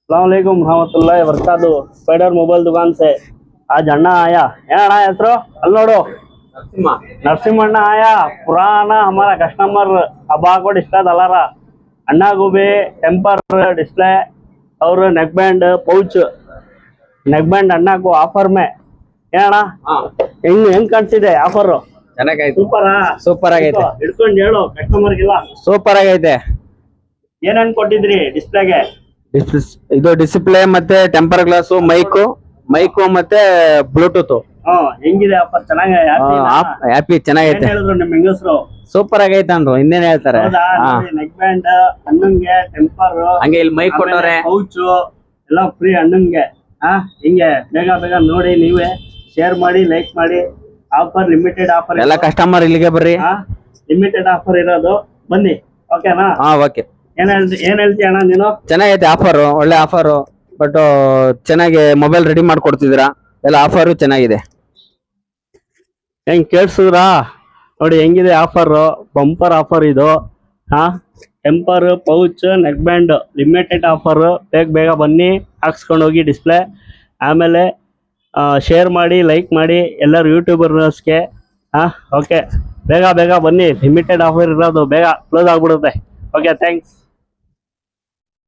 अस्सलामुअलैकुम रहमतुल्लाहि वबरकातुहू। Spider mobile दुकान से आज अन्ना आया। है अಣ್ಣ ಹೆಸರು? ಅಲ್ಲಿ ನೋಡು, ನರಸಿಂಹಣ್ಣ ಆಯಾ ಪುರಾನ हमारा कस्टमर। अब आको डिस्प्ले दलारा अन्ना गोबे टेम्पर डिस्प्ले और नेक बैंड पौच नेक बैंड अन्ना को ऑफर में है ಅಣ್ಣ। ಹೆಂಗ್ ಹೆಂಗ್ ಕಾಣ್ತಿದೆ ಆಫರ್? ಚೆನ್ನಾಗೈತೆ, ಸೂಪರಾ? ಸೂಪರ್ ಆಗೈತೆ, ಹಿಡ್ಕೊಂಡು ಹೇಳು ಕಸ್ಟಮರ್ ಗಿಲ್ಲ ಸೂಪರ್ ಆಗೈತೆ. ಏನೇನ್ ಕೊಟ್ಟಿದ್ರಿ ಡಿಸ್ಪ್ಲೇಗೆ? ಇದು ಡಿಸ್ಪ್ಲೇ ಮತ್ತೆ ಟೆಂಪರ್ ಗ್ಲಾಸು, ಮೈಕು ಮತ್ತೆ ಬ್ಲೂಟೂತ್. ಹೆಂಗಿದೆ ಆಫರ್? ಚೆನ್ನಾಗಿ ಹ್ಯಾಪಿ, ಚೆನ್ನಾಗೈತೆ, ಹೇಳಿದ್ರು ನಿಮ್ ಹೆಂಗಸ್ರು? ಸೂಪರ್ ಆಗೈತೆ ಅಂದ್ರು, ಇನ್ನೇನ್ ಹೇಳ್ತಾರೆ. ನೆಕ್ ಬ್ಯಾಂಡ್ ಅಣ್ಣಂಗೆ, ಟೆಂಪರ್ ಹಂಗೆ ಇಲ್ಲಿ ಮೈಕ್ ಕೊಟ್ಟವ್ರೆ, ಪೌಚು ಎಲ್ಲ ಫ್ರೀ ಅಣ್ಣಂಗೆ. ಹಿಂಗೆ ಬೇಗ ಬೇಗ ನೋಡಿ, ನೀವೇ ಶೇರ್ ಮಾಡಿ, ಲೈಕ್ ಮಾಡಿ. ಆಫರ್ ಲಿಮಿಟೆಡ್ ಆಫರ್, ಎಲ್ಲ ಕಸ್ಟಮರ್ ಇಲ್ಲಿಗೆ ಬರ್ರಿ. ಲಿಮಿಟೆಡ್ ಆಫರ್ ಇರೋದು, ಬನ್ನಿ. ಓಕೆನಾ? ಓಕೆ. ಏನ್ ಹೇಳ್ತೀಯ ಅಣ್ಣ ನೀನು? ಚೆನ್ನಾಗೈತೆ ಆಫರ್, ಒಳ್ಳೆ ಆಫರು. ಬಟ್ ಚೆನ್ನಾಗಿ ಮೊಬೈಲ್ ರೆಡಿ ಮಾಡ್ಕೊಡ್ತಿದ್ದೀರಾ, ಎಲ್ಲ ಆಫರು ಚೆನ್ನಾಗಿದೆ. ಹೆಂಗ್ ಕೇಳಿಸಿದ್ರಾ? ನೋಡಿ ಹೆಂಗಿದೆ ಆಫರ್, ಬಂಪರ್ ಆಫರ್ ಇದು. Temper, pouch, neck band limited offer. ಬೇಗ ಬೇಗ ಬನ್ನಿ, ಹಾಕ್ಸ್ಕೊಂಡು ಹೋಗಿ ಡಿಸ್ಪ್ಲೇ. ಆಮೇಲೆ ಶೇರ್ ಮಾಡಿ, ಲೈಕ್ ಮಾಡಿ ಎಲ್ಲರೂ ಯೂಟ್ಯೂಬರ್ಸ್ಗೆ. ಓಕೆ, ಬೇಗ ಬೇಗ ಬನ್ನಿ, ಲಿಮಿಟೆಡ್ ಆಫರ್ ಇರೋದು, ಬೇಗ ಕ್ಲೋಸ್ ಆಗ್ಬಿಡುತ್ತೆ. Okay, thanks.